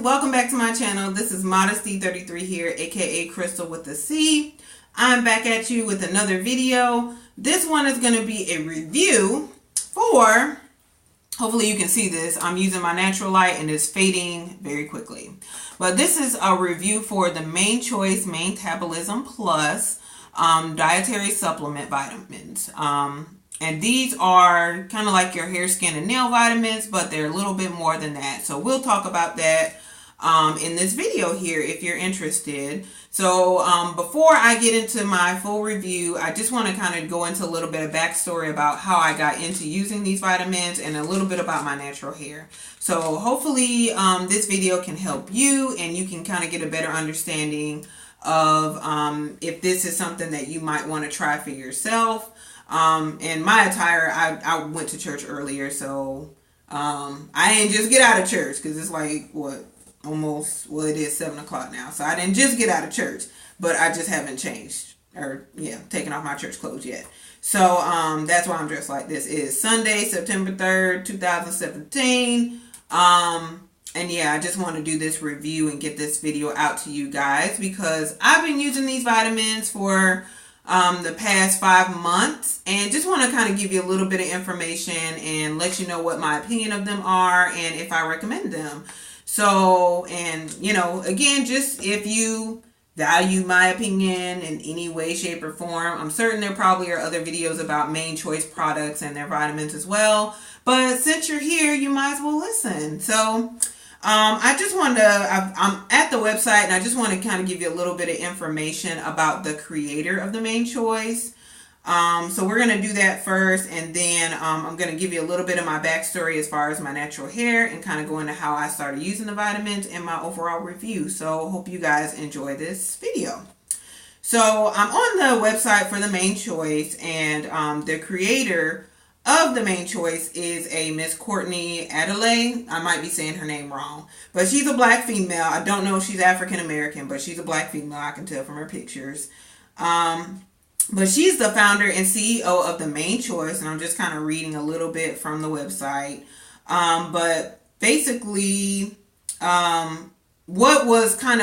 welcome back to my channel. This is Modesty33 here, aka Crystal with a C. I'm back at you with another video. This one is going to be a review for, hopefully you can see this, I'm using my natural light and it's fading very quickly. But this is a review for the Mane Choice Maintabolism Plus dietary supplement vitamins. And these are kind of like your hair, skin, and nail vitamins, but they're a little bit more than that. So we'll talk about that in this video here if you're interested. So before I get into my full review, I just want to kind of go into a little bit of backstory about how I got into using these vitamins and a little bit about my natural hair. So hopefully this video can help you and you can kind of get a better understanding of if this is something that you might want to try for yourself. And my attire, I went to church earlier, so I didn't just get out of church because it's like, what, almost, well, it is 7 o'clock now. So I didn't just get out of church, but I just haven't changed or, taken off my church clothes yet. So that's why I'm dressed like this. It is Sunday, September 3rd, 2017. And yeah, I just want to do this review and get this video out to you guys because I've been using these vitamins for the past 5 months and just want to kind of give you a little bit of information and let you know what my opinion of them are and if I recommend them. So, and again, just if you value my opinion in any way, shape, or form, I'm certain there probably are other videos about Mane Choice products and their vitamins as well. But since you're here, you might as well listen. So I just wanted to, I'm at the website and I just want to kind of give you a little bit of information about the creator of the Mane Choice. So we're going to do that first and then I'm going to give you a little bit of my backstory as far as my natural hair and kind of go into how I started using the vitamins and my overall review. So hope you guys enjoy this video. So I'm on the website for the Mane Choice and the creator of the Mane Choice is a Miss Courtney Adelaide. I might be saying her name wrong, but she's a black female. I don't know if she's African American, but she's a black female. I can tell from her pictures. But she's the founder and CEO of the Mane Choice, and I'm just kind of reading a little bit from the website. But basically, what kind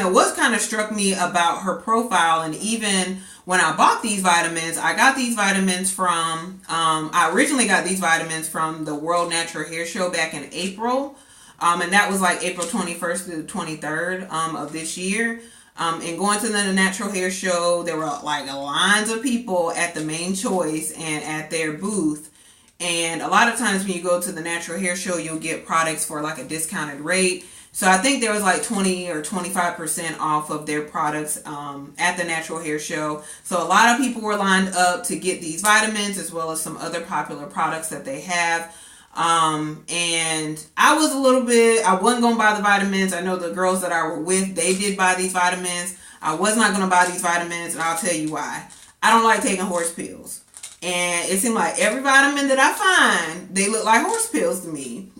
of struck me about her profile, and even when I bought these vitamins, I got these vitamins from, I originally got these vitamins from the World Natural Hair Show back in April. And that was like April 21st to the 23rd of this year. And going to the Natural Hair Show, there were like lines of people at the Mane Choice and at their booth. And a lot of times when you go to the Natural Hair Show, you'll get products for like a discounted rate. So I think there was like 20 or 25% off of their products at the Natural Hair Show. So a lot of people were lined up to get these vitamins as well as some other popular products that they have. And I was I wasn't going to buy the vitamins. I know the girls that I were with, they did buy these vitamins. I was not going to buy these vitamins, and I'll tell you why. I don't like taking horse pills. And it seemed like every vitamin that I find, they look like horse pills to me.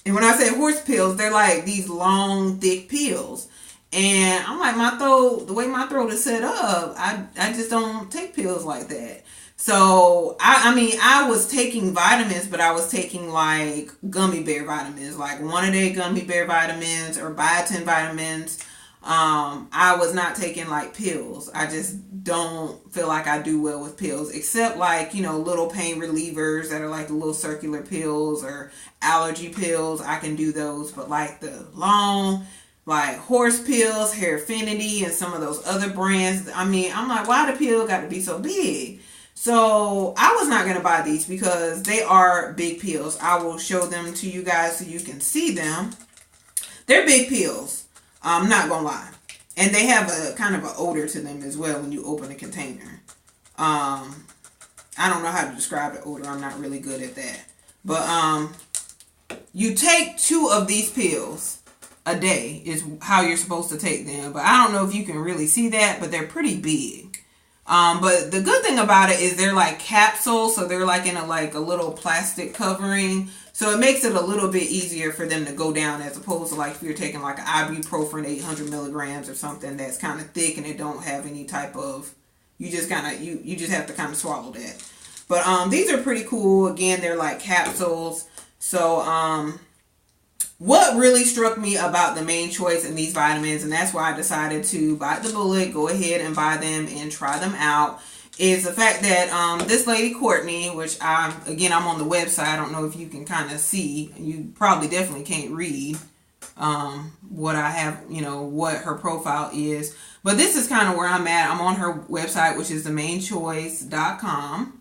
And when I say horse pills, they're like these long, thick pills. And I'm like, my throat, the way my throat is set up, I just don't take pills like that. So, I was taking vitamins, but I was taking like gummy bear vitamins, like one-a-day gummy bear vitamins or biotin vitamins. I was not taking like pills. I just don't feel like I do well with pills, except like, little pain relievers that are like the little circular pills or allergy pills. I can do those, but like the long, like horse pills, Hairfinity, and some of those other brands. I'm like, why the pill got to be so big? So I was not going to buy these because they are big pills. I will show them to you guys so you can see them. They're big pills. I'm not going to lie. And they have a kind of an odor to them as well when you open a container. I don't know how to describe the odor. I'm not really good at that. But you take 2 of these pills a day is how you're supposed to take them. But I don't know if you can really see that, but they're pretty big. But the good thing about it is they're like capsules, so they're like in a little plastic covering, so it makes it a little bit easier for them to go down as opposed to like if you're taking like an ibuprofen 800 milligrams or something that's kind of thick and it don't have any type of, you just have to kind of swallow that. But these are pretty cool. Again, they're like capsules. So what really struck me about the Mane Choice and these vitamins, and that's why I decided to bite the bullet, go ahead and buy them and try them out, is the fact that this lady Courtney, which I'm on the website. I don't know if you can kind of see. You probably definitely can't read what I have, what her profile is. But this is kind of where I'm at. I'm on her website, which is themanechoice.com.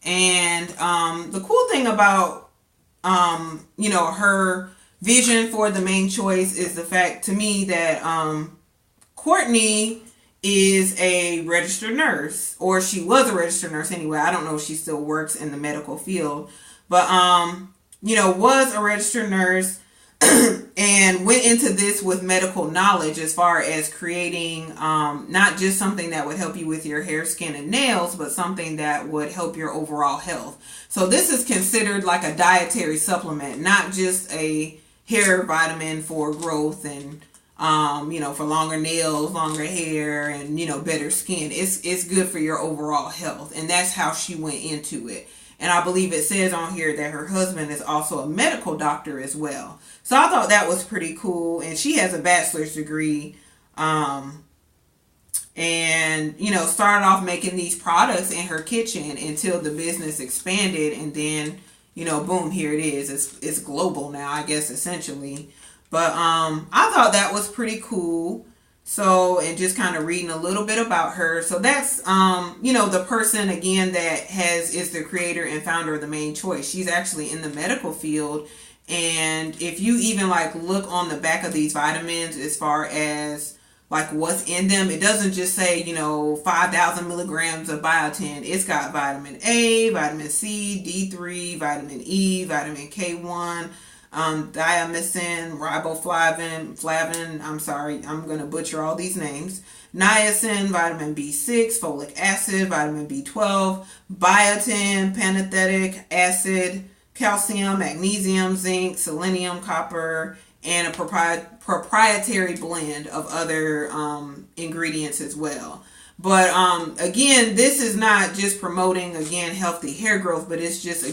And the cool thing about, her vision for the Mane Choice is the fact to me that Courtney is a registered nurse, or she was a registered nurse anyway. I don't know if she still works in the medical field, but was a registered nurse and went into this with medical knowledge as far as creating not just something that would help you with your hair, skin, and nails, but something that would help your overall health. So this is considered like a dietary supplement, not just a hair vitamin for growth and for longer nails, longer hair, and better skin. It's good for your overall health, and that's how she went into it. And I believe it says on here that her husband is also a medical doctor as well. So I thought that was pretty cool. And she has a bachelor's degree. And started off making these products in her kitchen until the business expanded. And then, boom, here it is. It's global now, I guess, essentially. But I thought that was pretty cool. So, and just kind of reading a little bit about her. So that's, the person, again, that is the creator and founder of the Mane Choice. She's actually in the medical field. And if you even look on the back of these vitamins as far as what's in them, it doesn't just say, 5,000 milligrams of biotin. It's got vitamin A, vitamin C, D3, vitamin E, vitamin K1, diamycin, riboflavin, I'm sorry, I'm going to butcher all these names, niacin, vitamin B6, folic acid, vitamin B12, biotin, pantothenic acid, calcium, magnesium, zinc, selenium, copper, and a proprietary blend of other ingredients as well. But again, this is not just promoting, healthy hair growth, but it's just,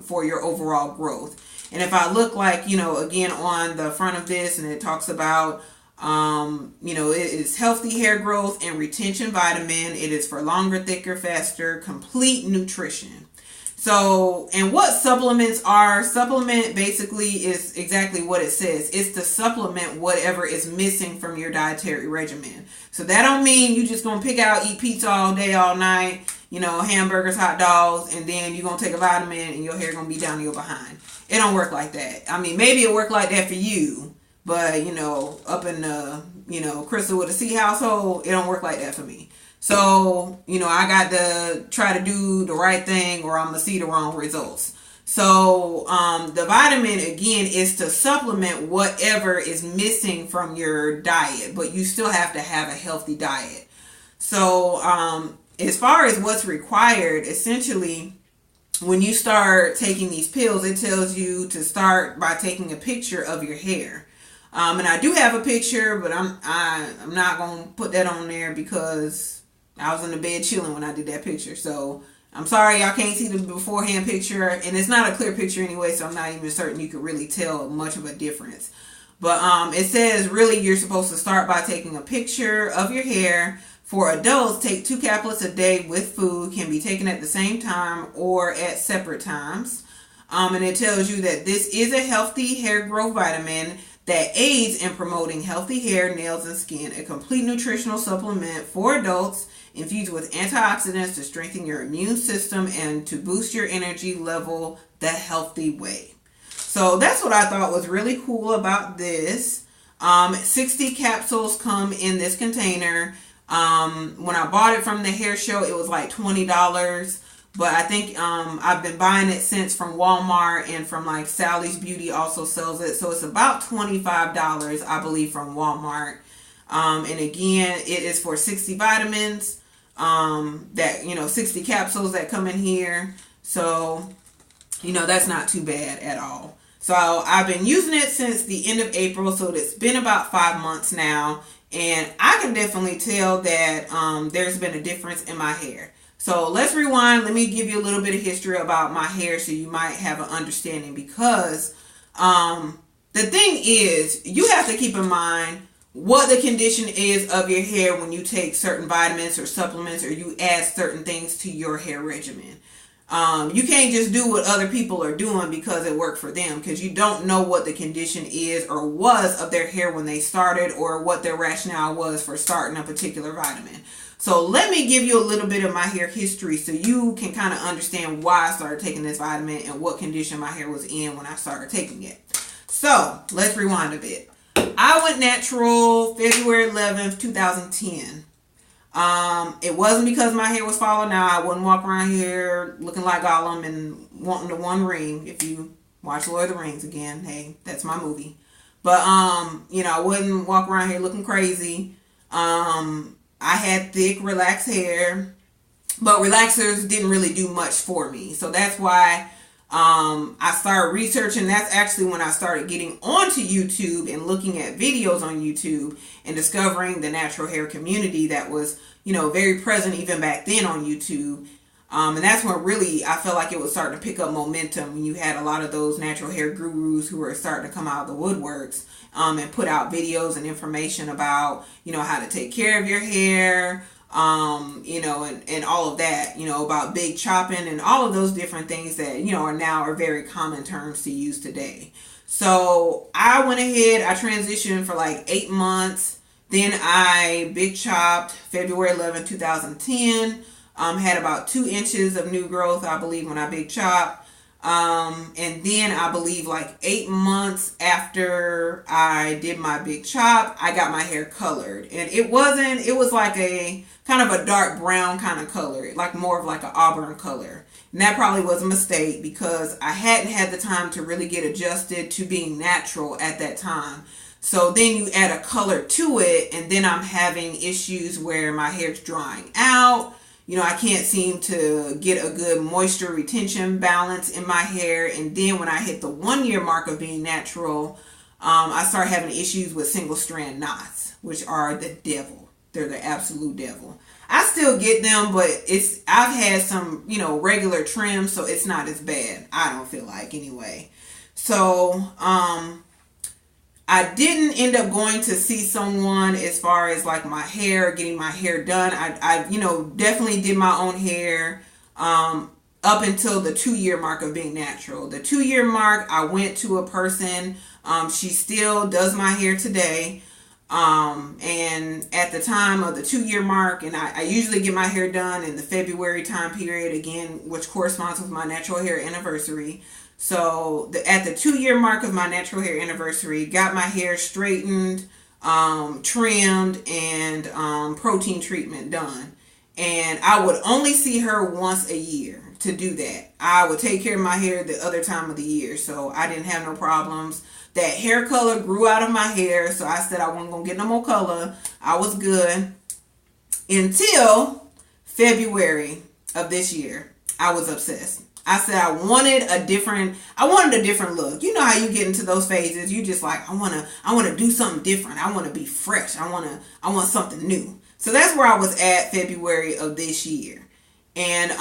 for your overall growth. And if I look on the front of this, and it talks about, it is healthy hair growth and retention vitamin. It is for longer, thicker, faster, complete nutrition. So, and what supplements are? Supplement basically is exactly what it says. It's to supplement whatever is missing from your dietary regimen. So that don't mean you just gonna pick out, eat pizza all day, all night, hamburgers, hot dogs, and then you're gonna take a vitamin and your hair gonna be down your behind. It don't work like that. I mean, maybe it work like that for you, but up in the, Crystal with a C household, it don't work like that for me. So, I got to try to do the right thing or I'm going to see the wrong results. So, the vitamin, again, is to supplement whatever is missing from your diet, but you still have to have a healthy diet. So, as far as what's required, essentially, when you start taking these pills, it tells you to start by taking a picture of your hair. And I do have a picture, but I'm not going to put that on there because I was in the bed chilling when I did that picture. So I'm sorry y'all can't see the beforehand picture. And it's not a clear picture anyway, so I'm not even certain you could really tell much of a difference. But it says really you're supposed to start by taking a picture of your hair. For adults, take 2 caplets a day with food. Can be taken at the same time or at separate times. And it tells you that this is a healthy hair growth vitamin that aids in promoting healthy hair, nails, and skin. A complete nutritional supplement for adults infused with antioxidants to strengthen your immune system and to boost your energy level the healthy way. So that's what I thought was really cool about this. 60 capsules come in this container. When I bought it from the hair show, it was like $20. But I think I've been buying it since from Walmart, and from Sally's Beauty also sells it. So it's about $25, I believe, from Walmart. And again, it is for 60 vitamins, 60 capsules that come in here. So, that's not too bad at all. So I've been using it since the end of April. So it's been about 5 months now. And I can definitely tell that there's been a difference in my hair. So let's rewind. Let me give you a little bit of history about my hair so you might have an understanding. Because the thing is, you have to keep in mind what the condition is of your hair when you take certain vitamins or supplements, or you add certain things to your hair regimen. You can't just do what other people are doing because it worked for them, because you don't know what the condition is or was of their hair when they started, or what their rationale was for starting a particular vitamin. So let me give you a little bit of my hair history so you can kind of understand why I started taking this vitamin and what condition my hair was in when I started taking it. So let's rewind a bit. I went natural February 11th, 2010. It wasn't because my hair was falling out. I wouldn't walk around here looking like Gollum and wanting the One Ring. If you watch Lord of the Rings again, hey, that's my movie. But, I wouldn't walk around here looking crazy. I had thick, relaxed hair, but relaxers didn't really do much for me. So that's why I started researching. That's actually when I started getting onto YouTube and looking at videos on YouTube and discovering the natural hair community that was, very present even back then on YouTube. And that's when really I felt like it was starting to pick up momentum, when you had a lot of those natural hair gurus who were starting to come out of the woodworks and put out videos and information about, how to take care of your hair, and all of that, about big chopping and all of those different things that, are very common terms to use today. So I went ahead, I transitioned for like 8 months. Then I big chopped February 11, 2010. Had about 2 inches of new growth, I believe, when I big chopped. And then I believe like 8 months after I did my big chop, I got my hair colored. And it was like a kind of a dark brown kind of color, like more of like an auburn color. And that probably was a mistake because I hadn't had the time to really get adjusted to being natural at that time. So then you add a color to it, and then I'm having issues where my hair's drying out. I can't seem to get a good moisture retention balance in my hair. And then when I hit the 1 year mark of being natural, I start having issues with single strand knots, which are the devil. They're the absolute devil. I still get them, but I've had some, regular trim, so it's not as bad. I don't feel like, anyway. So, I didn't end up going to see someone as far as like my hair, getting my hair done. I definitely did my own hair up until the 2 year mark of being natural. The 2 year mark, I went to a person. She still does my hair today. And at the time of the 2 year mark, and I usually get my hair done in the February time period, again, which corresponds with my natural hair anniversary. So at the 2 year mark of my natural hair anniversary, got my hair straightened, trimmed, and protein treatment done. And I would only see her once a year to do that. I would take care of my hair the other time of the year, so I didn't have no problems. That hair color grew out of my hair, so I said I wasn't going to get no more color. I was good. Until February of this year, I was obsessed. I said I wanted a different look. You know how you get into those phases. You just like, I want to do something different. I want to be fresh. I want something new. So that's where I was at February of this year. And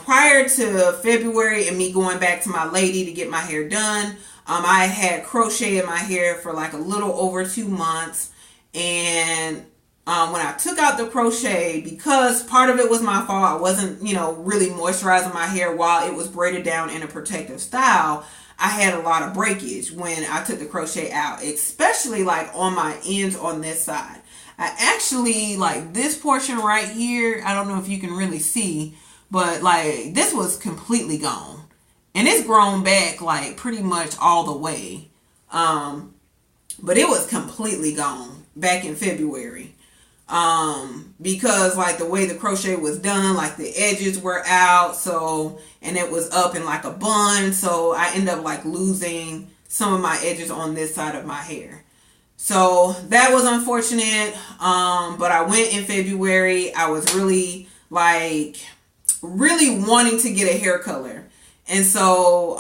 prior to February and me going back to my lady to get my hair done, I had crochet in my hair for like a little over 2 months. And when I took out the crochet, because part of it was my fault, I wasn't, really moisturizing my hair while it was braided down in a protective style. I had a lot of breakage when I took the crochet out, especially like on my ends on this side. I actually, like this portion right here, I don't know if you can really see, but like this was completely gone. And it's grown back like pretty much all the way. But it was completely gone back in February. Because like the way the crochet was done, like the edges were out, so, and it was up in like a bun, so I ended up like losing some of my edges on this side of my hair. So that was unfortunate. But I went in February. I was really wanting to get a hair color. And so,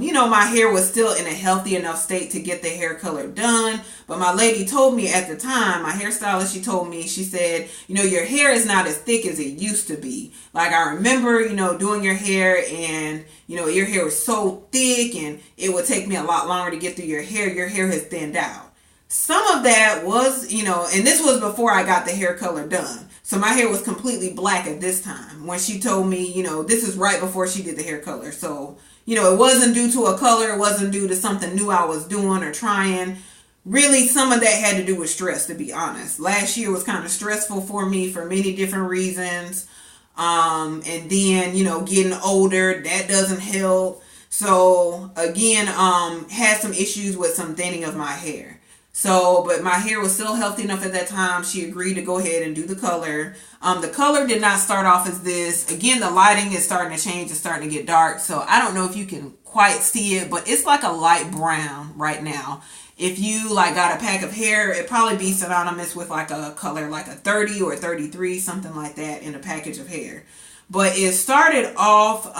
you know, my hair was still in a healthy enough state to get the hair color done. But my lady told me at the time, my hairstylist, she told me, she said, you know, your hair is not as thick as it used to be. Like, I remember, you know, doing your hair, and, you know, your hair was so thick and it would take me a lot longer to get through your hair. Your hair has thinned out. Some of that was, you know, and this was before I got the hair color done. So my hair was completely black at this time when she told me, you know, this is right before she did the hair color. So, you know, it wasn't due to a color. It wasn't due to something new I was doing or trying. Really, some of that had to do with stress, to be honest. Last year was kind of stressful for me for many different reasons. And then, you know, getting older, that doesn't help. So again, had some issues with some thinning of my hair. So, but my hair was still healthy enough at that time. She agreed to go ahead and do the color. The color did not start off as this. Again, the lighting is starting to change. It's starting to get dark. So I don't know if you can quite see it, but it's like a light brown right now. If you like got a pack of hair, it'd probably be synonymous with like a color like a 30 or a 33, something like that in a package of hair. But it started off,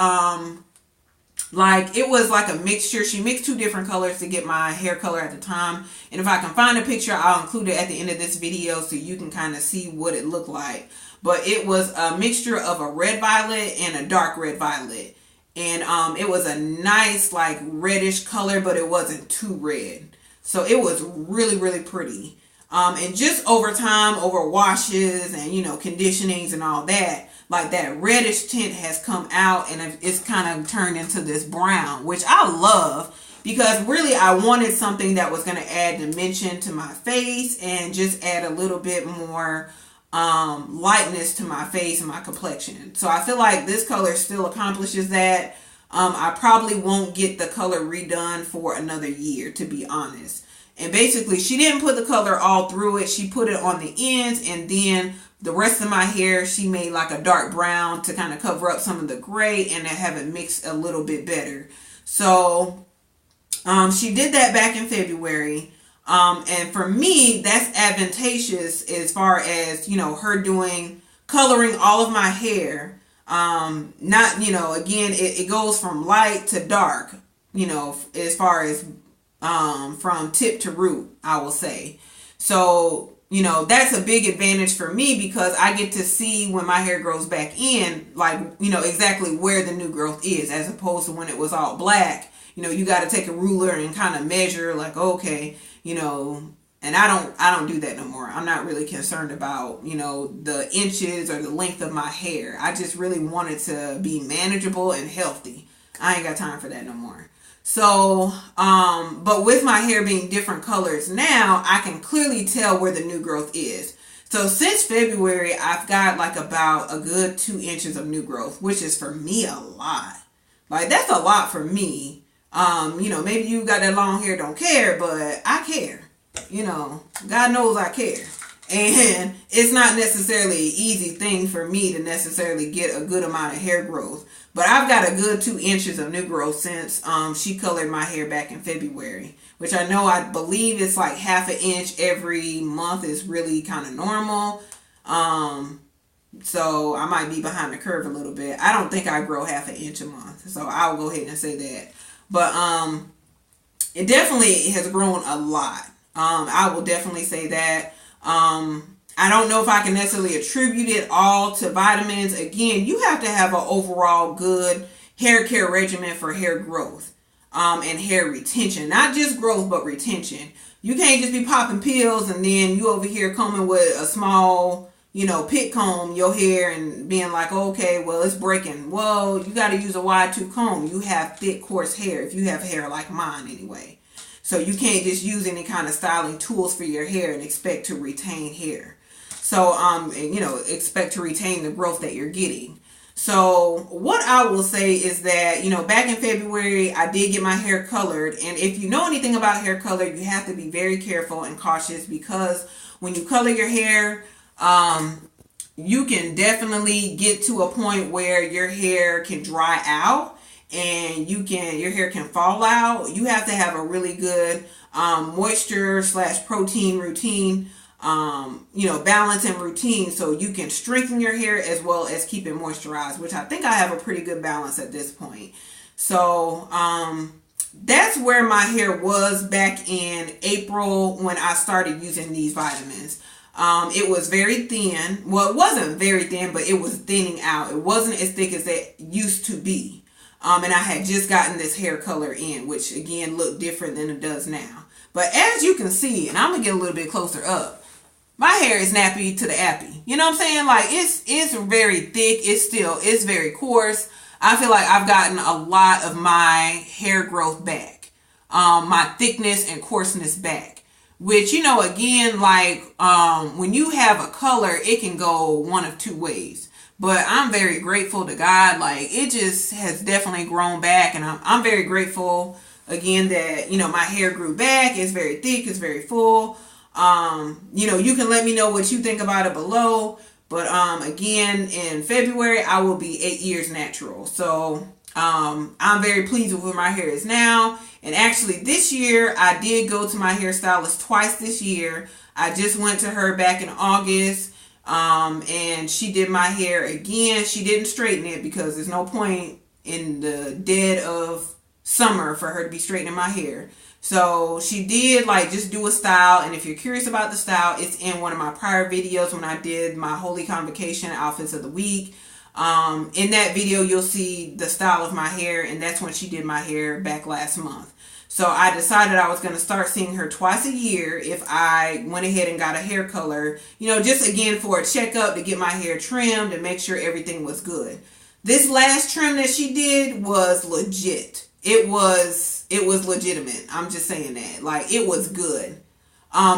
like it was like a mixture. She mixed two different colors to get my hair color at the time. And if I can find a picture, I'll include it at the end of this video so you can kind of see what it looked like. But it was a mixture of a red violet and a dark red violet. And it was a nice like reddish color, but it wasn't too red. So it was really, really pretty. And just over time, over washes and, you know, conditionings and all that, like that reddish tint has come out and it's kind of turned into this brown, which I love because really I wanted something that was going to add dimension to my face and just add a little bit more lightness to my face and my complexion. So I feel like this color still accomplishes that. I probably won't get the color redone for another year, to be honest. And basically, she didn't put the color all through it. She put it on the ends, and then the rest of my hair, she made like a dark brown to kind of cover up some of the gray and to have it mixed a little bit better. So she did that back in February. And for me, that's advantageous as far as, you know, her doing, coloring all of my hair. Not, you know, again, it goes from light to dark, you know, as far as from tip to root, I will say. So, you know, that's a big advantage for me because I get to see when my hair grows back in, like, you know, exactly where the new growth is, as opposed to when it was all black. You know, you got to take a ruler and kind of measure like, okay, you know, and I don't do that no more. I'm not really concerned about, you know, the inches or the length of my hair. I just really want it to be manageable and healthy. I ain't got time for that no more. So, but with my hair being different colors now, I can clearly tell where the new growth is. So since February, I've got like about a good 2 inches of new growth, which is for me a lot. Like that's a lot for me. You know, maybe you got that long hair, don't care, but I care. You know, God knows I care. And it's not necessarily an easy thing for me to necessarily get a good amount of hair growth. But I've got a good 2 inches of new growth since she colored my hair back in February. Which I believe it's like half an inch every month is really kind of normal. So I might be behind the curve a little bit. I don't think I grow half an inch a month. So I'll go ahead and say that. But it definitely has grown a lot. I will definitely say that. I don't know if I can necessarily attribute it all to vitamins. Again, you have to have an overall good hair care regimen for hair growth and hair retention. Not just growth, but retention. You can't just be popping pills and then you over here combing with a small, you know, pit comb your hair and being like, okay, well, it's breaking. Well, you got to use a wide tooth comb. You have thick, coarse hair if you have hair like mine anyway. So you can't just use any kind of styling tools for your hair and expect to retain hair. So, you know, expect to retain the growth that you're getting. So what I will say is that, you know, back in February, I did get my hair colored. And if you know anything about hair color, you have to be very careful and cautious because when you color your hair, you can definitely get to a point where your hair can dry out and your hair can fall out. You have to have a really good moisture / protein routine, you know, balance and routine so you can strengthen your hair as well as keep it moisturized, which I think I have a pretty good balance at this point. So that's where my hair was back in April when I started using these vitamins. It was very thin. Well, it wasn't very thin, but it was thinning out. It wasn't as thick as it used to be. And I had just gotten this hair color in, which again looked different than it does now. But as you can see, and I'm gonna get a little bit closer up, my hair is nappy to the appy. You know what I'm saying? Like it's very thick. It's very coarse. I feel like I've gotten a lot of my hair growth back, my thickness and coarseness back. Which, you know, again, like when you have a color, it can go one of two ways. But I'm very grateful to God. Like it just has definitely grown back, and I'm very grateful again that, you know, my hair grew back. It's very thick. It's very full. You know, you can let me know what you think about it below. But again, in February, I will be 8 years natural. So I'm very pleased with where my hair is now. And actually this year, I did go to my hairstylist twice this year. I just went to her back in August. And she did my hair again. She didn't straighten it because there's no point in the dead of summer for her to be straightening my hair. So she did like just do a style, and if you're curious about the style, it's in one of my prior videos when I did my Holy Convocation outfits of the week. In that video, you'll see the style of my hair, and that's when she did my hair back last month. So I decided I was going to start seeing her twice a year if I went ahead and got a hair color, you know, just again for a checkup to get my hair trimmed and make sure everything was good. This last trim that she did was legit. It was legitimate. I'm just saying that. Like, it was good.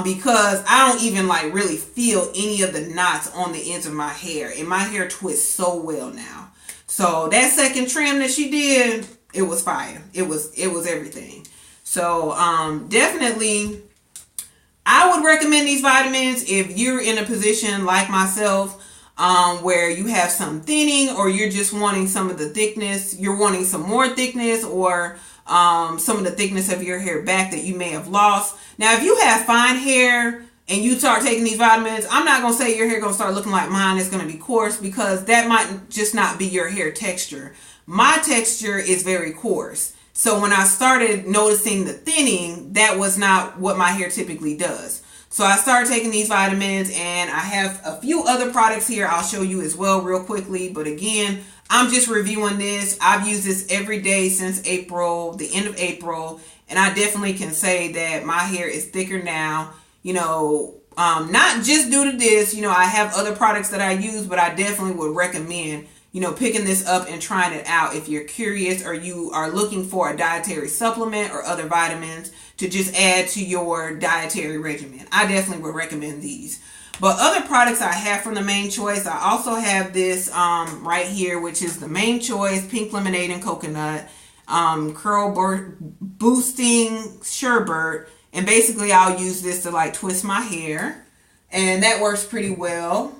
Because I don't even like really feel any of the knots on the ends of my hair. And my hair twists so well now. So that second trim that she did, it was fire. It was everything. So definitely I would recommend these vitamins if you're in a position like myself where you have some thinning, or you're just wanting some of the thickness, you're wanting some more thickness, or some of the thickness of your hair back that you may have lost. Now, if you have fine hair and you start taking these vitamins, I'm not going to say your hair going to start looking like mine. It's going to be coarse, because that might just not be your hair texture. My texture is very coarse. So when I started noticing the thinning, that was not what my hair typically does. So I started taking these vitamins, and I have a few other products here I'll show you as well real quickly. But again, I'm just reviewing this. I've used this every day since April, the end of April. And I definitely can say that my hair is thicker now, you know, not just due to this. You know, I have other products that I use, but I definitely would recommend, you know, picking this up and trying it out if you're curious, or you are looking for a dietary supplement or other vitamins to just add to your dietary regimen. I definitely would recommend these. But other products I have from the Mane Choice, I also have this right here, which is the Mane Choice Pink Lemonade and Coconut Curl Boosting Sherbet. And basically I'll use this to like twist my hair, and that works pretty well.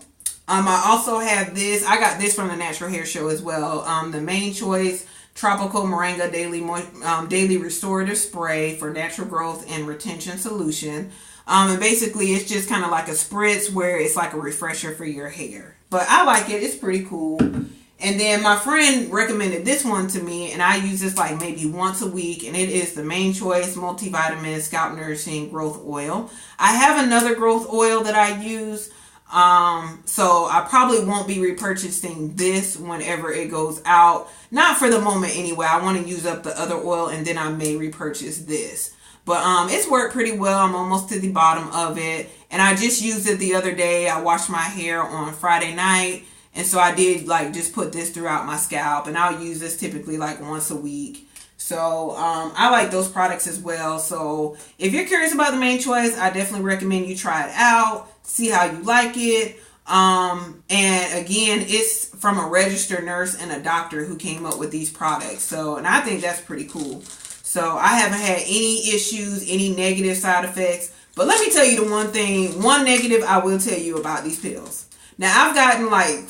I also have this. I got this from the Natural Hair Show as well. The Mane Choice Tropical Moringa Daily Restorative Spray for Natural Growth and Retention Solution. And basically it's just kind of like a spritz where it's like a refresher for your hair. But I like it. It's pretty cool. And then my friend recommended this one to me, and I use this like maybe once a week, and it is the Mane Choice Multivitamin Scalp Nourishing Growth Oil. I have another growth oil that I use, so I probably won't be repurchasing this whenever it goes out. Not for the moment anyway. I want to use up the other oil, and then I may repurchase this. But it's worked pretty well. I'm almost to the bottom of it, and I just used it the other day. I washed my hair on Friday night. And so I did like just put this throughout my scalp, and I'll use this typically like once a week. So I like those products as well. So if you're curious about the Mane Choice, I definitely recommend you try it out, see how you like it. And again, it's from a registered nurse and a doctor who came up with these products. So, and I think that's pretty cool. So I haven't had any issues, any negative side effects. But let me tell you the one negative I will tell you about these pills. Now, I've gotten like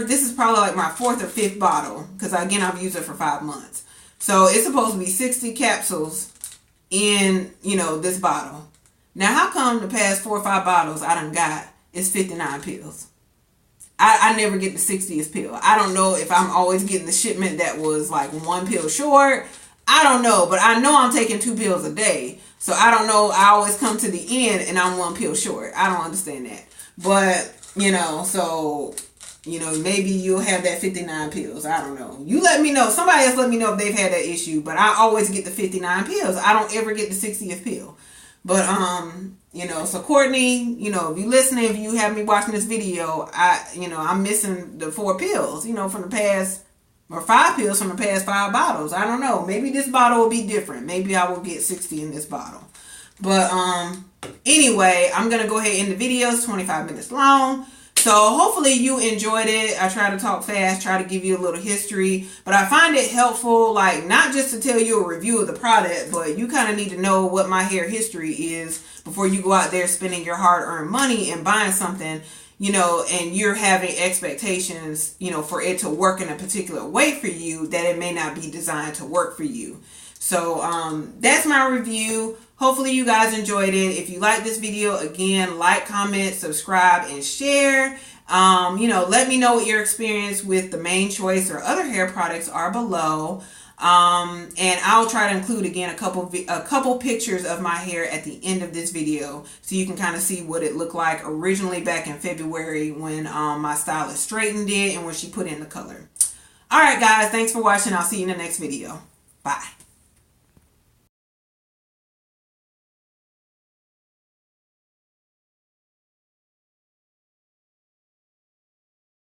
this is probably like my 4th or 5th bottle, because again, I've used it for 5 months. So it's supposed to be 60 capsules in, you know, this bottle. Now, how come the past 4 or 5 bottles I done got is 59 pills? I never get the 60th pill. I don't know if I'm always getting the shipment that was like 1 pill short. I don't know, but I know I'm taking 2 pills a day. So I don't know. I always come to the end and I'm 1 pill short. I don't understand that. But, you know, so, you know, maybe you'll have that 59 pills. I don't know. You let me know. Somebody else let me know if they've had that issue. But I always get the 59 pills. I don't ever get the 60th pill. But, you know, so Courtney, you know, if you listening, if you have me watching this video, I'm missing the 4 pills, you know, from the past, or 5 pills from the past 5 bottles. I don't know. Maybe this bottle will be different. Maybe I will get 60 in this bottle. But, anyway, I'm going to go ahead and end the video. It's 25 minutes long. So hopefully you enjoyed it. I try to talk fast, try to give you a little history, but I find it helpful, like, not just to tell you a review of the product, but you kind of need to know what my hair history is before you go out there spending your hard-earned money and buying something, you know, and you're having expectations, you know, for it to work in a particular way for you that it may not be designed to work for you. So that's my review. Hopefully you guys enjoyed it. If you like this video, again, like, comment, subscribe, and share. You know, let me know what your experience with the Mane Choice or other hair products are below. And I'll try to include, again, a couple pictures of my hair at the end of this video so you can kind of see what it looked like originally back in February when my stylist straightened it and when she put in the color. All right, guys, thanks for watching. I'll see you in the next video. Bye.